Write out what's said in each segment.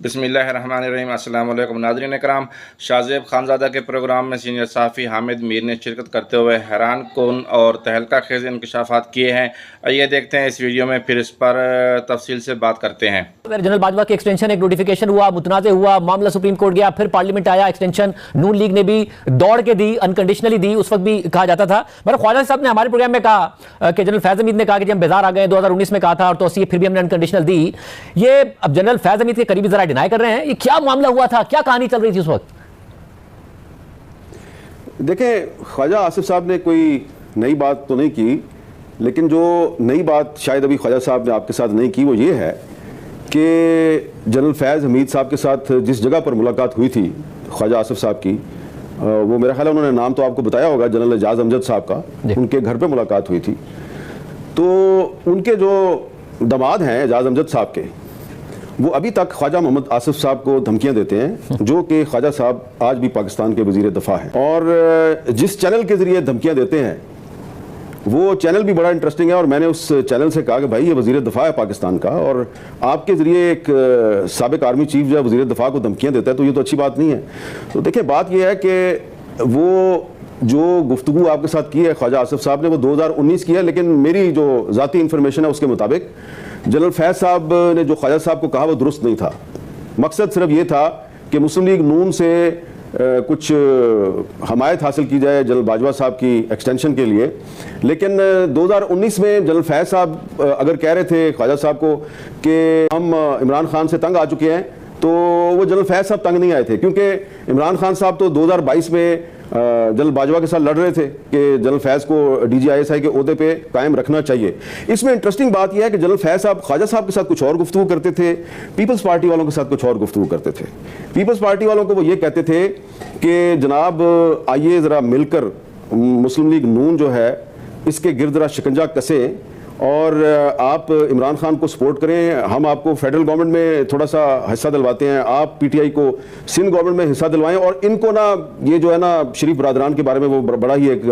बिस्मिल्लाहिर्रहमानिर्रहीम। अस्सलाम वालेकुम नाज़रीन कराम। शाहज़ेब खानज़ादा के प्रोग्राम में सीनियर सहाफ़ी हामिद मीर ने शिरकत करते हुए हैरान कुन और तहलका खेज़ इंकशाफात किए हैं। आइए देखते हैं इस वीडियो में, फिर इस पर तफसील से बात करते हैं। जनरल बाजवा के एक्सटेंशन एक नोटिफिकेशन हुआ, मुतनाज़ हुआ, मामला सुप्रीम कोर्ट गया, फिर पार्लियामेंट आया, एक्सटेंशन नून लीग ने भी दौड़ के दी, अनकंडीशनली दी। उस वक्त भी कहा जाता था, मगर ख्वाजा साहब ने हमारे प्रोग्राम में कहा कि जनरल फैज़ हमीद ने कहा कि हम बेजार आ गए, 2019 में कहा था और तौसीह फिर भी हमने अनकंडीशनल दी। ये अब जनरल फैज़ हमीद के करीबी जरा डिनाई कर रहे हैं, ये क्या मामला हुआ था, क्या कहानी चल रही थी उस वक्त? देखें, ख्वाजा आसिफ साहब ने कोई नई बात तो नहीं की, लेकिन जो नई बात शायद अभी ख्वाजा साहब ने आपके साथ नहीं की वो ये है कि जनरल फैज़ हमीद साहब के साथ जिस जगह पर मुलाकात हुई थी ख्वाजा आसिफ साहब की, वो मेरा ख्याल है उन्होंने नाम तो आपको बताया होगा, जनरल एजाज अमजद साहब का, उनके घर पे मुलाकात हुई थी। तो उनके जो दामाद हैं एजाज अमजद साहब के, वो अभी तक ख्वाजा मोहम्मद आसिफ साहब को धमकियां देते हैं, जो कि ख्वाजा साहब आज भी पाकिस्तान के वज़ीर दफ़ा हैं। और जिस चैनल के ज़रिए धमकियां देते हैं वो चैनल भी बड़ा इंटरेस्टिंग है, और मैंने उस चैनल से कहा कि भाई ये वज़ीर दफ़ा है पाकिस्तान का, और आपके ज़रिए एक साबिक़ आर्मी चीफ जो है वज़ीर दफ़ा को धमकियां देता है, तो ये तो अच्छी बात नहीं है। तो देखिए, बात यह है कि वो जो गुफ्तगू आपके साथ की है ख्वाजा आसिफ साहब ने, वो 2019 की है, लेकिन मेरी जो ज़ाती इंफॉर्मेशन है उसके मुताबिक जनरल फैज़ साहब ने जो ख्वाजा साहब को कहा वो दुरुस्त नहीं था। मकसद सिर्फ ये था कि मुस्लिम लीग नून से कुछ हमायत हासिल की जाए जनरल बाजवा साहब की एक्सटेंशन के लिए। लेकिन 2019 में जनरल फैज़ साहब अगर कह रहे थे ख्वाजा साहब को कि हम इमरान खान से तंग आ चुके हैं, तो वो जनरल फैज़ साहब तंग नहीं आए थे, क्योंकि इमरान खान साहब तो 2022 में जनरल बाजवा के साथ लड़ रहे थे कि जनरल फैज़ को DGISI के ओहदे पे कायम रखना चाहिए। इसमें इंटरेस्टिंग बात यह है कि जनरल फैज़ साहब ख्वाजा साहब के साथ कुछ और गुफ्तगू करते थे, पीपल्स पार्टी वालों के साथ कुछ और गुफ्तगू करते थे। पीपल्स पार्टी वालों को वो ये कहते थे कि जनाब आइए ज़रा मिलकर मुस्लिम लीग नून जो है इसके गिर्द ज़रा शिकंजा कसें और आप इमरान खान को सपोर्ट करें, हम आपको फेडरल गवर्नमेंट में थोड़ा सा हिस्सा दिलवाते हैं, आप PTI को सिंध गवर्नमेंट में हिस्सा दिलवाएं, और इनको ना ये जो है ना शरीफ बरादरान के बारे में वो बड़ा ही एक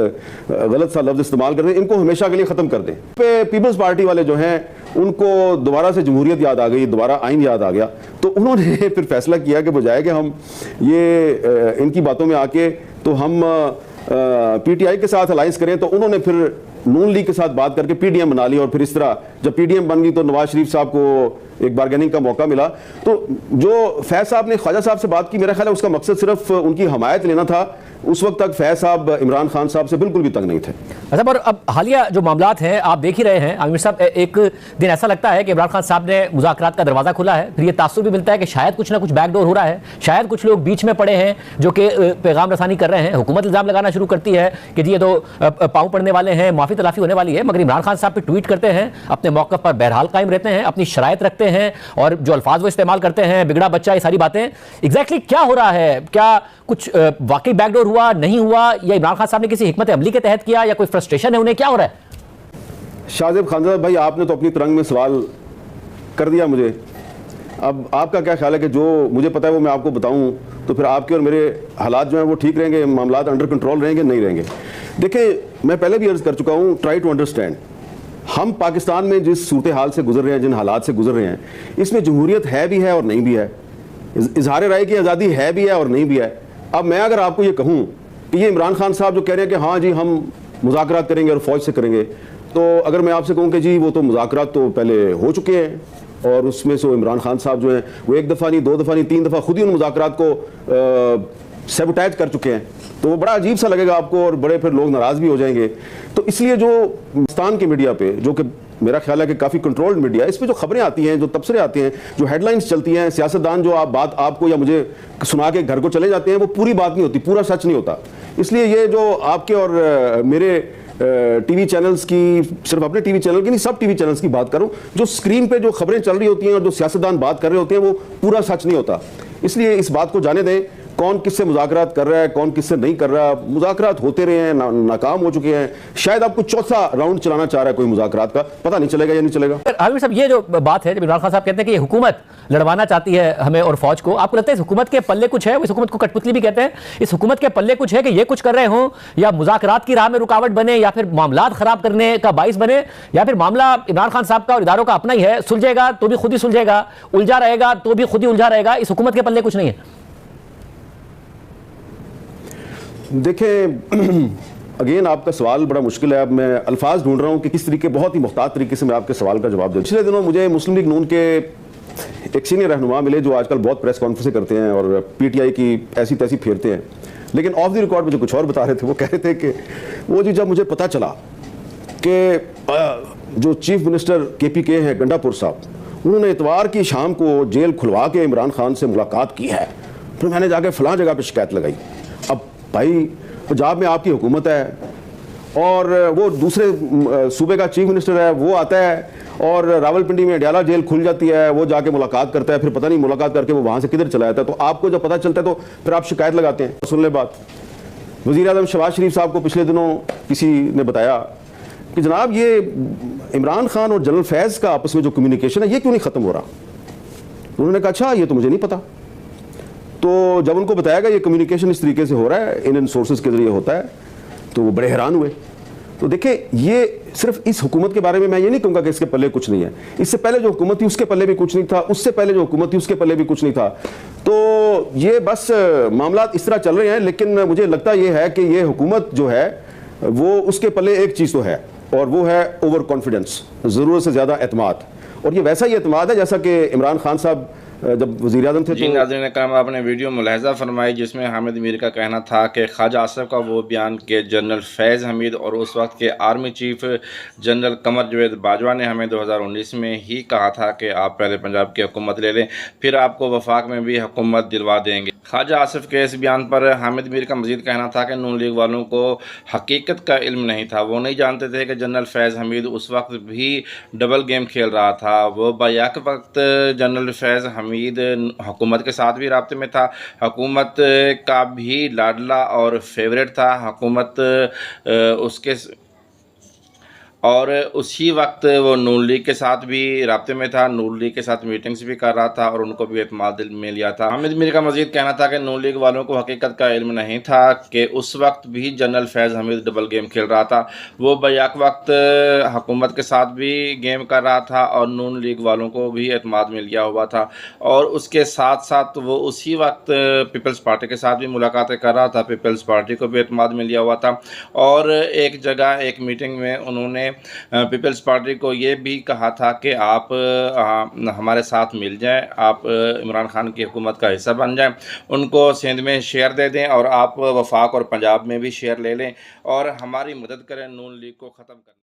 गलत सा लफ्ज़ इस्तेमाल करते हैं, इनको हमेशा के लिए ख़त्म कर दें। पे पीपल्स पार्टी वाले जो हैं उनको दोबारा से जमहूरियत याद आ गई, दोबारा आइन याद आ गया, तो उन्होंने फिर फैसला किया कि बजाय कि हम ये इनकी बातों में आके तो हम PTI के साथ अलाइंस करें, तो उन्होंने फिर नून लीग के साथ बात करके PDM बना ली, और फिर इस तरह जब PDM बन गई तो नवाज शरीफ साहब को एक बार्गेनिंग का मौका मिला। तो जो फैज़ साहब ने ख्वाजा साहब से बात की, मेरा ख्याल है उसका मकसद सिर्फ उनकी हमायत लेना था। उस वक्त तक फैज़ साहब इमरान खान साहब से बिल्कुल भी तंग नहीं थे। अच्छा, पर अब हालिया जो मामलात हैं आप देख ही रहे हैं आमिर साहब, एक दिन ऐसा लगता है कि इमरान खान साहब ने मुज़ाकरात का दरवाज़ा खोला है, फिर ये तासुर भी मिलता है कि शायद कुछ ना कुछ बैकडोर हो रहा है, शायद कुछ लोग बीच में पड़े हैं जो कि पैगाम रसानी कर रहे हैं। हुकूमत इल्ज़ाम लगाना शुरू करती है कि जी ये तो पाँव पड़ने वाले हैं, माफ़ी तलाफ़ी होने वाली है, मगर इमरान खान साहब पे ट्वीट करते हैं, अपने मौक़िफ़ पर बहरहाल कायम रहते हैं, अपनी शराइत रखते हैं, और जो अल्फाज वो इस्तेमाल करते हैं, बिगड़ा बच्चा, ये सारी बातें। एग्जैक्टली क्या हो रहा है? क्या कुछ वाकई बैकडोर हुआ, नहीं हुआ, या इमरान खान साहब ने किसी हिकमत अमली के तहत किया, या कोई फ्रस्ट्रेशन है उन्हें, क्या हो रहा है? शाहज़ेब खानज़ादा भाई, आपने तो अपनी तरंग में सवाल कर दिया मुझे। अब आपका क्या ख्याल है कि जो मुझे पता है वो मैं आपको बताऊं, तो फिर आपके और मेरे हालात जो हैं वो ठीक रहेंगे, मामलात अंडर कंट्रोल रहेंगे, नहीं रहेंगे? देखिए, मैं पहले भी अर्ज़ कर चुका हूं, ट्राई टू अंडरस्टैंड। हम पाकिस्तान में जिस सूरत हाल से गुजर रहे हैं, जिन हालात से गुजर रहे हैं, इसमें जमहूरियत है भी है और नहीं भी है, इजहार राय की आज़ादी है भी है और नहीं भी है। अब मैं अगर आपको ये कहूँ कि ये इमरान खान साहब जो कह रहे हैं कि हाँ जी हम मुज़ाकरात करेंगे और फ़ौज से करेंगे, तो अगर मैं आपसे कहूँ कि जी वो तो मुज़ाकरात तो पहले हो चुके हैं, और उसमें से इमरान खान साहब जो हैं वो एक दफ़ा नहीं, 2 दफ़ा नहीं, 3 दफ़ा खुद ही उन मुज़ाकरात को सैबोटाइज कर चुके हैं, तो वो बड़ा अजीब सा लगेगा आपको, और बड़े फिर लोग नाराज़ भी हो जाएंगे। तो इसलिए जो पाकिस्तान के मीडिया पे, जो कि मेरा ख्याल है कि काफ़ी कंट्रोल्ड मीडिया, इस पर जो खबरें आती हैं, जो तबसरे आते हैं, जो हेडलाइंस चलती हैं, सियासतदान जो बात आपको या मुझे सुना के घर को चले जाते हैं, वो पूरी बात नहीं होती, पूरा सच नहीं होता। इसलिए ये जो आपके और मेरे टीवी चैनल्स की, सिर्फ अपने टीवी चैनल की नहीं, सब टीवी चैनल्स की बात करूं, जो स्क्रीन पे जो खबरें चल रही होती हैं और जो सियासतदान बात कर रहे होते हैं, वो पूरा सच नहीं होता। इसलिए इस बात को जाने दें, कौन किससे मुज़ाकरात कर रहा है, कौन किससे नहीं कर रहा। मुज़ाकरात होते रहे हैं, नाकाम हो चुके हैं। शायद आपको चौथा राउंड चलाना चाह रहा है कोई मुज़ाकरात का, पता नहीं चलेगा या नहीं चलेगा। आमिर साहब, ये जो बात है, जब इमरान खान साहब कहते हैं कि ये हुकूमत लड़वाना चाहती है हमें और फौज को, आपको लगता है इस हुकूमत के पल्ले कुछ है? इस हुकूमत को कठपुतली भी कहते हैं। इस हुकूमत के पल्ले कुछ है कि ये कुछ कर रहे हो, या मुज़ाकरात की राह में रुकावट बने, या फिर मामलात खराब करने का बाइस बने, या फिर मामला इमरान खान साहब का और इदारों का अपना ही है, सुलझेगा तो भी खुद ही सुलझेगा, उलझा रहेगा तो भी खुद ही उलझा रहेगा, इस हुकूमत के पल्ले कुछ नहीं है? देखें, अगेन आपका सवाल बड़ा मुश्किल है। अब मैं अल्फाज ढूंढ रहा हूं कि किस तरीके, बहुत ही मुख्तार तरीके से मैं आपके सवाल का जवाब दूं। पिछले दिनों मुझे मुस्लिम लीग नून के एक सीनियर रहनुमा मिले जो आजकल बहुत प्रेस कॉन्फ्रेंसें करते हैं और पीटीआई की ऐसी तैसी फेरते हैं, लेकिन ऑफ द रिकॉर्ड मुझे कुछ और बता रहे थे। वो कह रहे थे कि वो जी, जब मुझे पता चला कि जो चीफ मिनिस्टर KPK हैं गंडापुर साहब, उन्होंने इतवार की शाम को जेल खुलवा के इमरान खान से मुलाकात की है, फिर मैंने जाके फलां जगह पर शिकायत लगाई। अब भाई, पंजाब में आपकी हुकूमत है और वो दूसरे सूबे का चीफ मिनिस्टर है, वो आता है और रावलपिंडी में अडयाला जेल खुल जाती है, वो जाके मुलाकात करता है, फिर पता नहीं मुलाकात करके वो वहाँ से किधर चला जाता है। तो आपको जब पता चलता है तो फिर आप शिकायत लगाते हैं। सुन ले बात, वज़ीर आज़म शहबाज शरीफ साहब को पिछले दिनों किसी ने बताया कि जनाब ये इमरान खान और जनरल फैज़ का आपस में जो कम्युनिकेशन है ये क्यों नहीं ख़त्म हो रहा। उन्होंने कहा अच्छा, ये तो मुझे नहीं पता। तो जब उनको बताया गया ये कम्युनिकेशन इस तरीके से हो रहा है, इन सोर्सेज के जरिए होता है, तो वो बड़े हैरान हुए। तो देखिए, ये सिर्फ इस हुकूमत के बारे में मैं ये नहीं कहूँगा कि इसके पल्ले कुछ नहीं है। इससे पहले जो हुकूमत थी उसके पल्ले भी कुछ नहीं था, उससे पहले जो हुकूमत थी उसके पल्ले भी कुछ नहीं था। तो ये बस मामला इस तरह चल रहे हैं। लेकिन मुझे लगता ये है कि ये हुकूमत जो है वो, उसके पल्ले एक चीज़ तो है, और वो है ओवर कॉन्फिडेंस, ज़रूरत से ज़्यादा एतमाद। और ये वैसा ही एतमाद है जैसा कि इमरान खान साहब जब वज़ीर आज़म थे। जी नाज़रीन करम, आपने वीडियो मुलाहिज़ा फरमाई जिसमें हामिद मीर का कहना था कि ख्वाजा आसिफ का वो बयान कि जनरल फैज़ हमीद और उस वक्त के आर्मी चीफ जनरल कमर जवेद बाजवा ने हमें 2019 में ही कहा था कि आप पहले पंजाब की हुकूमत ले लें, फिर आपको वफाक में भी हुकूमत दिलवा देंगे। ख्वाजा आसिफ के इस बयान पर हामिद मीर का मज़ीद कहना था कि नून लीग वालों को हकीकत का इल्म नहीं था। वो नहीं जानते थे कि जनरल फैज़ हमीद उस वक्त भी डबल गेम खेल रहा था। वो बायाक वक्त जनरल फैज़ हमीद हुकूमत के साथ भी राब्ते में था, हुकूमत का भी लाडला और फेवरेट था, हुकूमत उसके और उसी वक्त वो नून लीग के साथ भी राब्ते में था, नून लीग के साथ मीटिंग्स भी कर रहा था और उनको भी एतमाद में लिया था। हामिद मीर का मजीद कहना था कि नून लीग वालों को हकीकत का इल्म नहीं था कि उस वक्त भी जनरल फैज़ हमीद डबल गेम खेल रहा था। वो बैक वक्त हुकूमत के साथ भी गेम कर रहा था और नून लीग वालों को भी एतमाद में लिया हुआ था, और उसके साथ साथ वो उसी वक्त पीपल्स पार्टी के साथ भी मुलाकातें कर रहा था, पीपल्स पार्टी को भी एतमाद में लिया हुआ था। और एक जगह एक मीटिंग में उन्होंने पीपल्स पार्टी को ये भी कहा था कि आप हमारे साथ मिल जाएं, आप इमरान खान की हुकूमत का हिस्सा बन जाएं, उनको सिंध में शेयर दे दें और आप वफाक और पंजाब में भी शेयर ले लें और हमारी मदद करें नून लीग को ख़त्म करने।